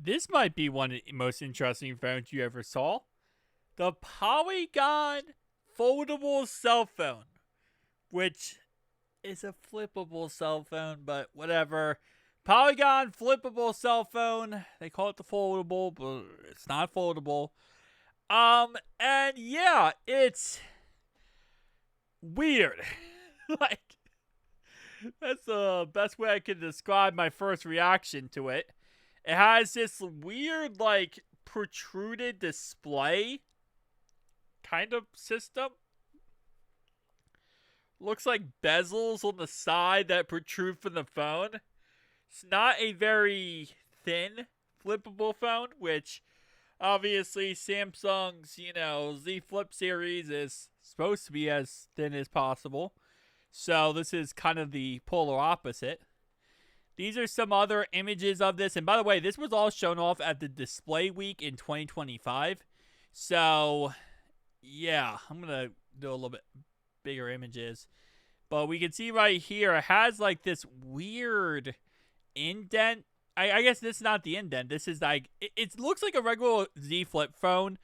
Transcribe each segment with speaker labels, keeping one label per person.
Speaker 1: This might be one of the most interesting phones you ever saw. The Poloygon foldable cell phone, which is a flippable cell phone, but whatever. Poloygon flippable cell phone. They call it the foldable, but it's not foldable. And yeah, it's weird. Like, that's the best way I can describe my first reaction to it. It has this weird, like, protruded display kind of system. Looks like bezels on the side that protrude from the phone. It's not a very thin flippable phone, which obviously Samsung's, Z Flip series is supposed to be as thin as possible. So this is kind of the polar opposite. These are some other images of this. And by the way, this was all shown off at the Display Week in 2025. So, yeah, I'm going to do a little bit bigger images. But we can see right here, it has like this weird indent. I guess this is not the indent. This is like, it looks like a regular Z Flip phone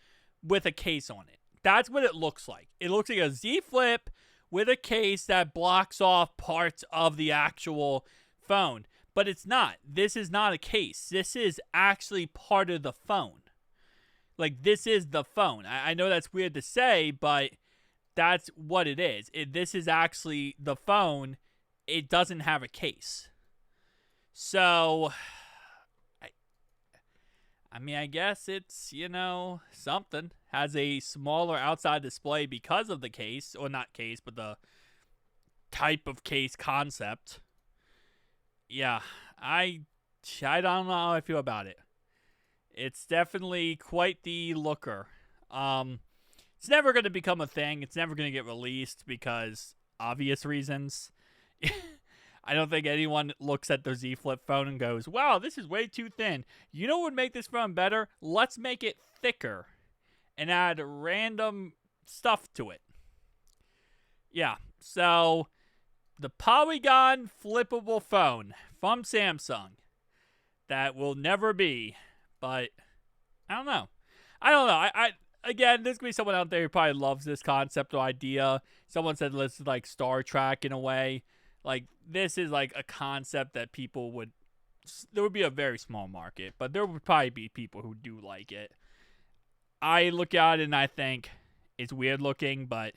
Speaker 1: with a case on it. That's what it looks like. It looks like a Z Flip with a case that blocks off parts of the actual phone. But it's not. This is not a case. This is actually part of the phone. Like, this is the phone. I know that's weird to say, but that's what it is. This is actually the phone. It doesn't have a case. So, I mean, I guess it's, something. Has a smaller outside display because of the case. Or not case, but the type of case concept. Yeah, I don't know how I feel about it. It's definitely quite the looker. It's never going to become a thing. It's never going to get released because obvious reasons. I don't think anyone looks at the Z Flip phone and goes, wow, this is way too thin. You know what would make this phone better? Let's make it thicker and add random stuff to it. Yeah, so the Poloygon flippable phone from Samsung that will never be, but I don't know. I again, there's gonna be someone out there who probably loves this concept or idea. Someone said this is like Star Trek in a way. Like, this is like a concept that there would be a very small market, but there would probably be people who do like it. I look at it and I think it's weird looking, but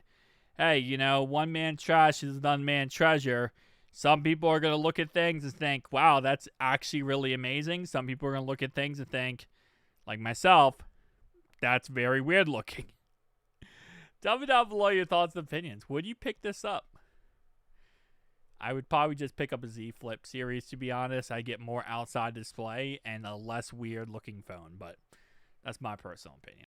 Speaker 1: hey, one man's trash is another man's treasure. Some people are going to look at things and think, wow, that's actually really amazing. Some people are going to look at things and think, like myself, that's very weird looking. Tell me down below your thoughts and opinions. Would you pick this up? I would probably just pick up a Z Flip series, to be honest. I get more outside display and a less weird looking phone, but that's my personal opinion.